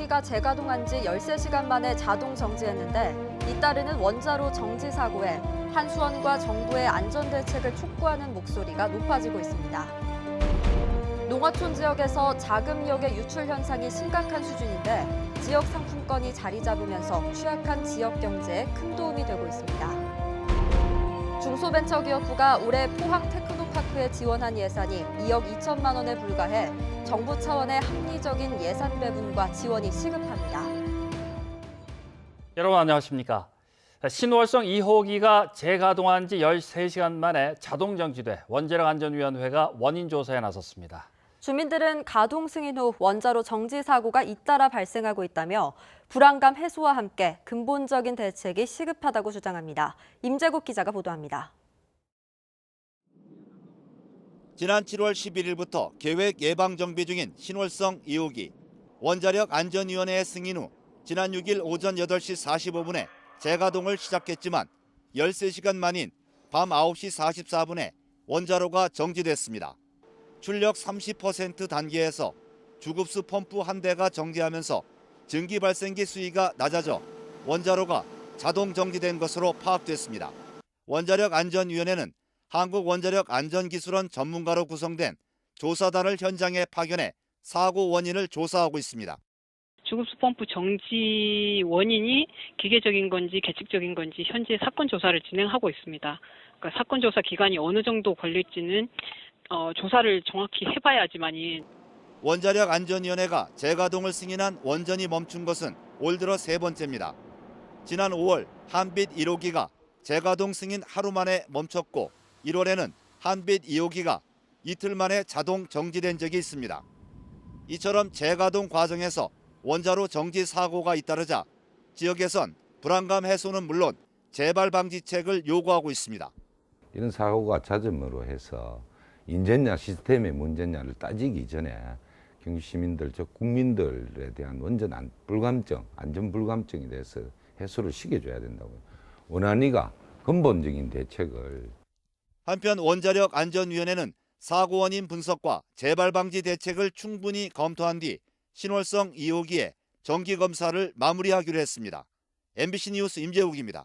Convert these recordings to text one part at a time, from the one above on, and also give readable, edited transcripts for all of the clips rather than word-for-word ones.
2호기가 재가동한 지 13시간 만에 자동 정지했는데 잇따르는 원자로 정지 사고에 한수원과 정부의 안전대책을 촉구하는 목소리가 높아지고 있습니다. 농어촌 지역에서 자금력의 유출 현상이 심각한 수준인데 지역 상품권이 자리 잡으면서 취약한 지역 경제에 큰 도움이 되고 있습니다. 중소벤처기업부가 올해 포항 테크노파크에 지원한 예산이 2억 2천만 원에 불과해 정부 차원의 합리적인 예산 배분과 지원이 시급합니다. 여러분 안녕하십니까? 신월성 2호기가 재가동한 지 13시간 만에 자동 정지돼 원자력안전위원회가 원인 조사에 나섰습니다. 주민들은 가동 승인 후 원자로 정지 사고가 잇따라 발생하고 있다며 불안감 해소와 함께 근본적인 대책이 시급하다고 주장합니다. 임재국 기자가 보도합니다. 지난 7월 11일부터 계획 예방 정비 중인 신월성 2호기 원자력 안전위원회의 승인 후 지난 6일 오전 8시 45분에 재가동을 시작했지만 13시간 만인 밤 9시 44분에 원자로가 정지됐습니다. 출력 30% 단계에서 주급수 펌프 한 대가 정지하면서 증기 발생기 수위가 낮아져 원자로가 자동 정지된 것으로 파악됐습니다. 원자력안전위원회는 한국원자력안전기술원 전문가로 구성된 조사단을 현장에 파견해 사고 원인을 조사하고 있습니다. 주급수 펌프 정지 원인이 기계적인 건지 계측적인 건지 현재 사건 조사를 진행하고 있습니다. 그러니까 사건 조사 기간이 어느 정도 걸릴지는 조사를 정확히 해봐야지만이. 원자력안전위원회가 재가동을 승인한 원전이 멈춘 것은 올 들어 세 번째입니다. 지난 5월 한빛 1호기가 재가동 승인 하루 만에 멈췄고 1월에는 한빛 2호기가 이틀 만에 자동 정지된 적이 있습니다. 이처럼 재가동 과정에서 원자로 정지 사고가 잇따르자 지역에선 불안감 해소는 물론 재발 방지책을 요구하고 있습니다. 이런 사고가 잦음으로 해서 인재냐 시스템의 문제냐를 따지기 전에 경주 시민들, 즉 국민들에 대한 원전 불감증, 안전 불감증에 대해서 해소를 시켜줘야 된다고요. 원안위가 근본적인 대책을. 한편 원자력안전위원회는 사고 원인 분석과 재발 방지 대책을 충분히 검토한 뒤 신월성 2호기의 정기 검사를 마무리하기로 했습니다. MBC 뉴스 임재욱입니다.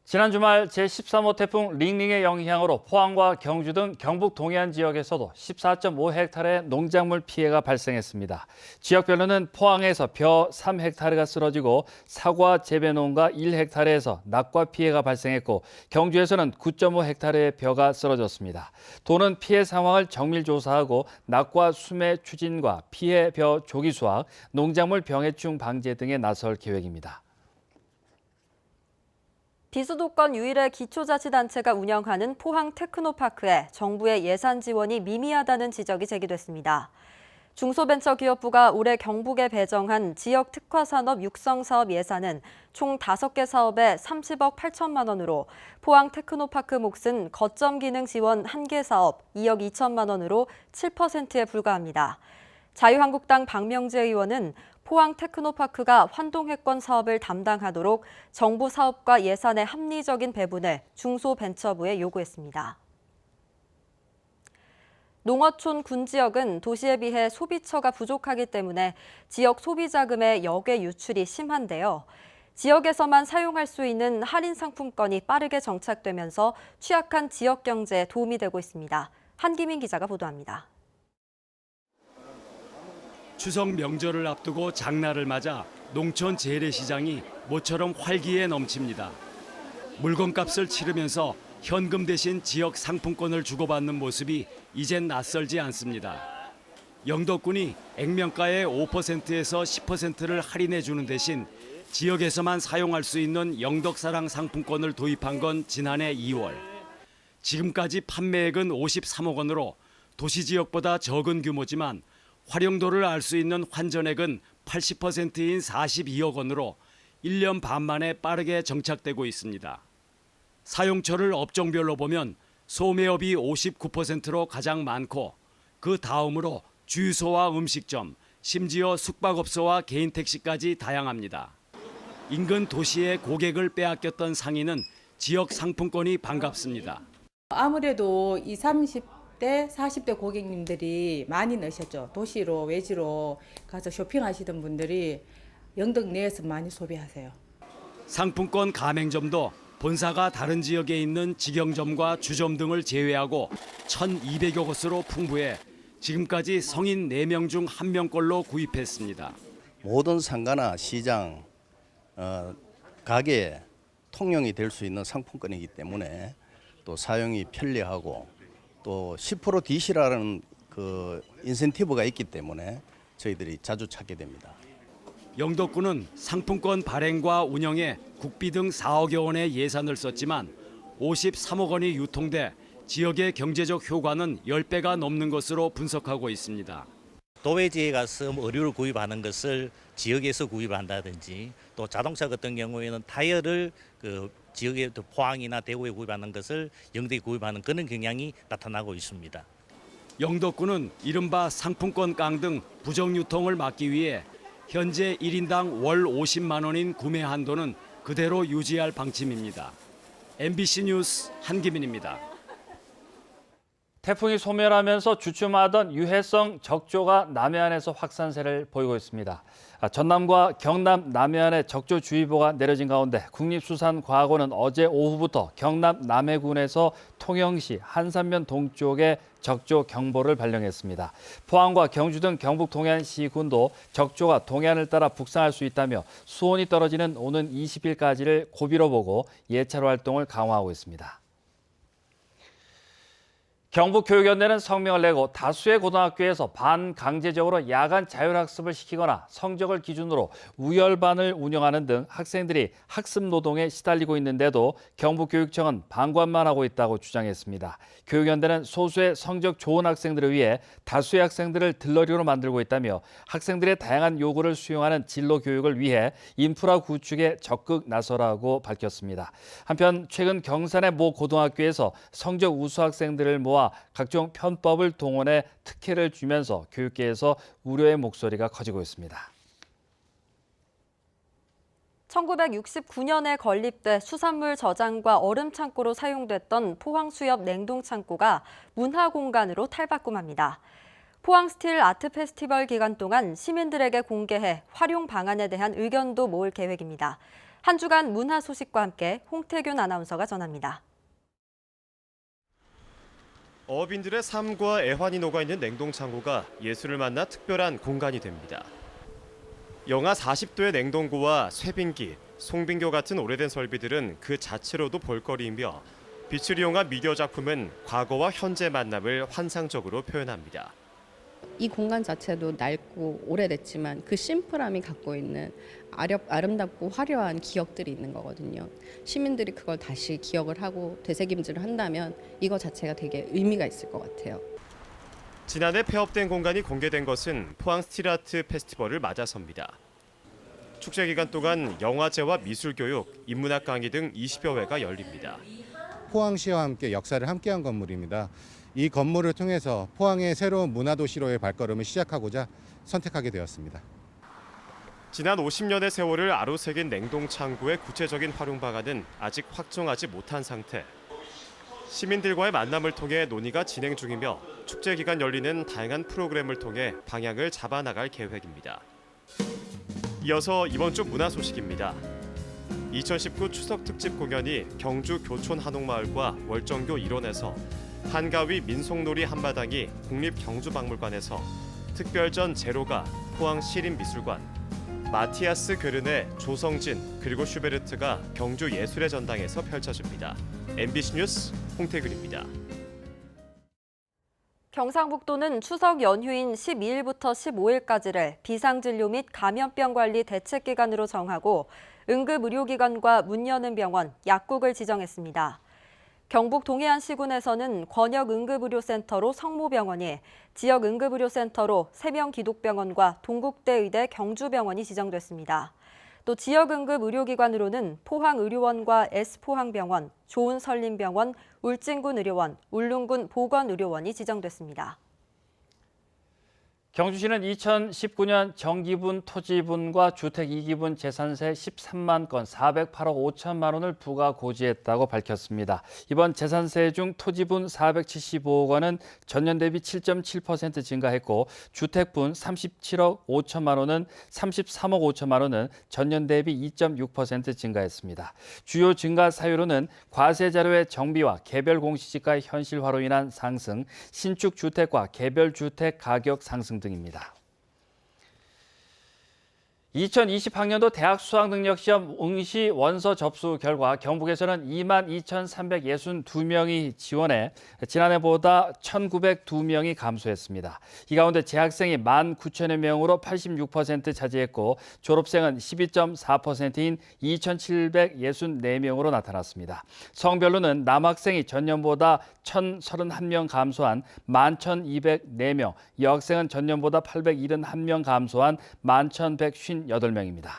지난 주말 제13호 태풍 링링의 영향으로 포항과 경주 등 경북 동해안 지역에서도 14.5헥타르의 농작물 피해가 발생했습니다. 지역별로는 포항에서 벼 3헥타르가 쓰러지고 사과 재배농가 1헥타르에서 낙과 피해가 발생했고 경주에서는 9.5헥타르의 벼가 쓰러졌습니다. 도는 피해 상황을 정밀 조사하고 낙과 수매 추진과 피해 벼 조기 수확, 농작물 병해충 방제 등에 나설 계획입니다. 비수도권 유일의 기초자치단체가 운영하는 포항 테크노파크에 정부의 예산 지원이 미미하다는 지적이 제기됐습니다. 중소벤처기업부가 올해 경북에 배정한 지역 특화산업 육성사업 예산은 총 5개 사업에 30억 8천만 원으로 포항 테크노파크 몫은 거점 기능 지원 1개 사업 2억 2천만 원으로 7%에 불과합니다. 자유한국당 박명재 의원은 포항 테크노파크가 환동회권 사업을 담당하도록 정부 사업과 예산의 합리적인 배분을 중소벤처부에 요구했습니다. 농어촌 군 지역은 도시에 비해 소비처가 부족하기 때문에 지역 소비자금의 역외 유출이 심한데요. 지역에서만 사용할 수 있는 할인 상품권이 빠르게 정착되면서 취약한 지역 경제에 도움이 되고 있습니다. 한기민 기자가 보도합니다. 추석 명절을 앞두고 장날을 맞아 농촌 재래시장이 모처럼 활기에 넘칩니다. 물건값을 치르면서 현금 대신 지역 상품권을 주고받는 모습이 이젠 낯설지 않습니다. 영덕군이 액면가의 5%에서 10%를 할인해 주는 대신 지역에서만 사용할 수 있는 영덕사랑 상품권을 도입한 건 지난해 2월. 지금까지 판매액은 53억 원으로 도시 지역보다 적은 규모지만 활용도를 알 수 있는 환전액은 80%인 42억 원으로 1년 반 만에 빠르게 정착되고 있습니다. 사용처를 업종별로 보면 소매업이 59%로 가장 많고 그 다음으로 주유소와 음식점, 심지어 숙박업소와 개인 택시까지 다양합니다. 인근 도시의 고객을 빼앗겼던 상인은 지역 상품권이 반갑습니다. 아무래도 20, 30 30대, 40대 고객님들이 많이 넣으셨죠. 도시로, 외지로 가서 쇼핑하시던 분들이 영덕 내에서 많이 소비하세요. 상품권 가맹점도 본사가 다른 지역에 있는 직영점과 주점 등을 제외하고 1,200여 곳으로 풍부해 지금까지 성인 4명 중 1명꼴로 구입했습니다. 모든 상가나 시장, 가게 통용이 될 수 있는 상품권이기 때문에 또 사용이 편리하고 또 10% DC라는 그 인센티브가 있기 때문에 저희들이 자주 찾게 됩니다. 영덕구는 상품권 발행과 운영에 국비 등 4억여 원의 예산을 썼지만 53억 원이 유통돼 지역의 경제적 효과는 10배가 넘는 것으로 분석하고 있습니다. 도외지에 가서 의류를 구입하는 것을 지역에서 구입한다든지 또 자동차 같은 경우에는 타이어를 그 지역의 포항이나 대구에 구입하는 것을 영덕에 구입하는 그런 경향이 나타나고 있습니다. 영덕구는 이른바 상품권 깡 등 부정 유통을 막기 위해 현재 1인당 월 50만 원인 구매 한도는 그대로 유지할 방침입니다. MBC 뉴스 한기민입니다. 태풍이 소멸하면서 주춤하던 유해성 적조가 남해안에서 확산세를 보이고 있습니다. 전남과 경남 남해안에 적조주의보가 내려진 가운데 국립수산과학원은 어제 오후부터 경남 남해군에서 통영시 한산면 동쪽에 적조 경보를 발령했습니다. 포항과 경주 등 경북 동해안시군도 적조가 동해안을 따라 북상할 수 있다며 수온이 떨어지는 오는 20일까지를 고비로 보고 예찰 활동을 강화하고 있습니다. 경북교육연대는 성명을 내고 다수의 고등학교에서 반강제적으로 야간 자율학습을 시키거나 성적을 기준으로 우열반을 운영하는 등 학생들이 학습 노동에 시달리고 있는데도 경북교육청은 방관만 하고 있다고 주장했습니다. 교육연대는 소수의 성적 좋은 학생들을 위해 다수의 학생들을 들러리로 만들고 있다며 학생들의 다양한 요구를 수용하는 진로 교육을 위해 인프라 구축에 적극 나서라고 밝혔습니다. 한편 최근 경산의 모 고등학교에서 성적 우수 학생들을 모아 각종 편법을 동원해 특혜를 주면서 교육계에서 우려의 목소리가 커지고 있습니다. 1969년에 건립돼 수산물 저장과 얼음 창고로 사용됐던 포항 수협 냉동 창고가 문화 공간으로 탈바꿈합니다. 포항 스틸 아트 페스티벌 기간 동안 시민들에게 공개해 활용 방안에 대한 의견도 모을 계획입니다. 한 주간 문화 소식과 함께 홍태균 아나운서가 전합니다. 어업인들의 삶과 애환이 녹아있는 냉동창고가 예술을 만나 특별한 공간이 됩니다. 영하 40도의 냉동고와 쇠빙기, 송빙교 같은 오래된 설비들은 그 자체로도 볼거리이며 빛을 이용한 미디어 작품은 과거와 현재 만남을 환상적으로 표현합니다. 이 공간 자체도 낡고 오래됐지만 그 심플함이 갖고 있는 아름답고 화려한 기억들이 있는 거거든요. 시민들이 그걸 다시 기억을 하고 되새김질을 한다면 이거 자체가 되게 의미가 있을 것 같아요. 지난해 폐업된 공간이 공개된 것은 포항 스틸아트 페스티벌을 맞아서입니다. 축제 기간 동안 영화제와 미술교육, 인문학 강의 등 20여 회가 열립니다. 포항시와 함께 역사를 함께한 건물입니다. 이 건물을 통해서 포항의 새로운 문화도시로의 발걸음을 시작하고자 선택하게 되었습니다. 지난 50년의 세월을 아로새긴 냉동창고의 구체적인 활용 방안은 아직 확정하지 못한 상태. 시민들과의 만남을 통해 논의가 진행 중이며 축제 기간 열리는 다양한 프로그램을 통해 방향을 잡아나갈 계획입니다. 이어서 이번 주 문화 소식입니다. 2019 추석 특집 공연이 경주 교촌 한옥마을과 월정교 일원에서 한가위 민속놀이 한마당이 국립경주박물관에서 특별전 제로가 포항 시립미술관, 마티아스 괴른의 조성진 그리고 슈베르트가 경주 예술의 전당에서 펼쳐집니다. MBC 뉴스 홍태균입니다. 경상북도는 추석 연휴인 12일부터 15일까지를 비상진료 및 감염병 관리 대책 기간으로 정하고 응급의료기관과 문 여는 병원, 약국을 지정했습니다. 경북 동해안시군에서는 권역응급의료센터로 성모병원이, 지역응급의료센터로 세명기독병원과 동국대의대 경주병원이 지정됐습니다. 또 지역응급의료기관으로는 포항의료원과 S포항병원, 조은설림병원, 울진군의료원, 울릉군 보건의료원이 지정됐습니다. 경주시는 2019년 정기분 토지분과 주택 2기분 재산세 13만 건 408억 5천만 원을 부과 고지했다고 밝혔습니다. 이번 재산세 중 토지분 475억 원은 전년 대비 7.7% 증가했고 주택분 37억 5천만 원은 33억 5천만 원은 전년 대비 2.6% 증가했습니다. 주요 증가 사유로는 과세 자료의 정비와 개별 공시지가의 현실화로 인한 상승, 신축 주택과 개별 주택 가격 상승 등입니다. 2020학년도 대학 수학능력시험 응시 원서 접수 결과 경북에서는 22,362명이 지원해 지난해보다 1,902명이 감소했습니다. 이 가운데 재학생이 19,000여 명으로 86% 차지했고 졸업생은 12.4%인 2,764명으로 나타났습니다. 성별로는 남학생이 전년보다 1,031명 감소한 11,204명, 여학생은 전년보다 871명 감소한 11,158명입니다.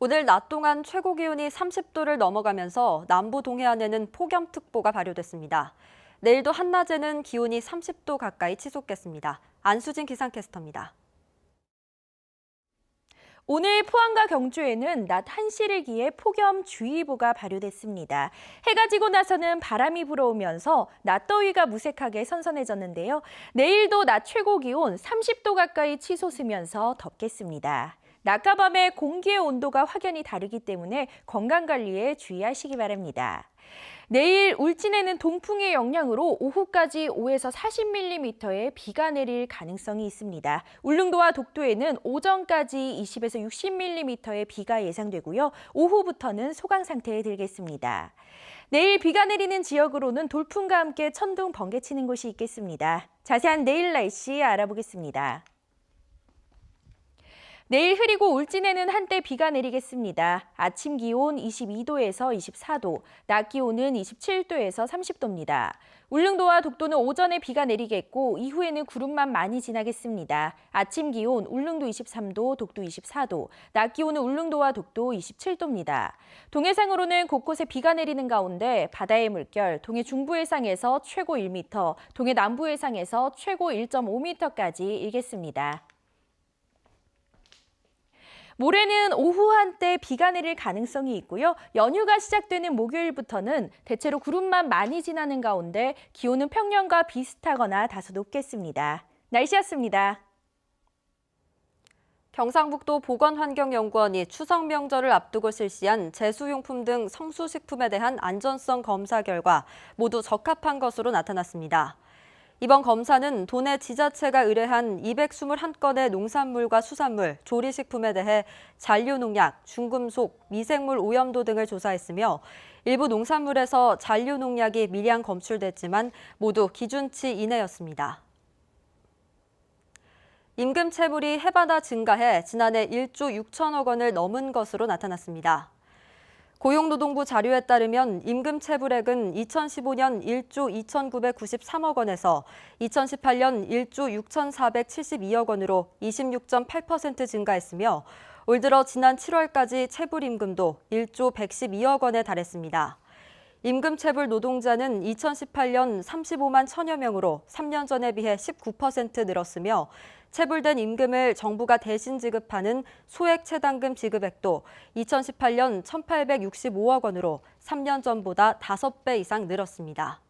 오늘 낮 동안 최고 기온이 30도를 넘어가면서 남부 동해안에는 폭염특보가 발효됐습니다. 내일도 한낮에는 기온이 30도 가까이 치솟겠습니다. 안수진 기상캐스터입니다. 오늘 포항과 경주에는 낮 1시를 기해 폭염주의보가 발효됐습니다. 해가 지고 나서는 바람이 불어오면서 낮더위가 무색하게 선선해졌는데요. 내일도 낮 최고 기온 30도 가까이 치솟으면서 덥겠습니다. 낮과 밤의 공기의 온도가 확연히 다르기 때문에 건강관리에 주의하시기 바랍니다. 내일 울진에는 동풍의 영향으로 오후까지 5에서 40mm의 비가 내릴 가능성이 있습니다. 울릉도와 독도에는 오전까지 20에서 60mm의 비가 예상되고요. 오후부터는 소강 상태에 들겠습니다. 내일 비가 내리는 지역으로는 돌풍과 함께 천둥, 번개 치는 곳이 있겠습니다. 자세한 내일 날씨 알아보겠습니다. 내일 흐리고 울진에는 한때 비가 내리겠습니다. 아침 기온 22도에서 24도, 낮 기온은 27도에서 30도입니다. 울릉도와 독도는 오전에 비가 내리겠고 이후에는 구름만 많이 지나겠습니다. 아침 기온 울릉도 23도, 독도 24도, 낮 기온은 울릉도와 독도 27도입니다. 동해상으로는 곳곳에 비가 내리는 가운데 바다의 물결 동해 중부 해상에서 최고 1m, 동해 남부 해상에서 최고 1.5m까지 일겠습니다. 모레는 오후 한때 비가 내릴 가능성이 있고요. 연휴가 시작되는 목요일부터는 대체로 구름만 많이 지나는 가운데 기온은 평년과 비슷하거나 다소 높겠습니다. 날씨였습니다. 경상북도 보건환경연구원이 추석 명절을 앞두고 실시한 제수용품 등 성수식품에 대한 안전성 검사 결과 모두 적합한 것으로 나타났습니다. 이번 검사는 도내 지자체가 의뢰한 221건의 농산물과 수산물, 조리식품에 대해 잔류농약, 중금속, 미생물 오염도 등을 조사했으며 일부 농산물에서 잔류농약이 미량 검출됐지만 모두 기준치 이내였습니다. 임금 채물이 해마다 증가해 지난해 1조 6천억 원을 넘은 것으로 나타났습니다. 고용노동부 자료에 따르면 임금 체불액은 2015년 1조 2,993억 원에서 2018년 1조 6,472억 원으로 26.8% 증가했으며 올 들어 지난 7월까지 체불임금도 1조 112억 원에 달했습니다. 임금 체불 노동자는 2018년 35만 1천여 명으로 3년 전에 비해 19% 늘었으며 체불된 임금을 정부가 대신 지급하는 소액 체당금 지급액도 2018년 1,865억 원으로 3년 전보다 5배 이상 늘었습니다.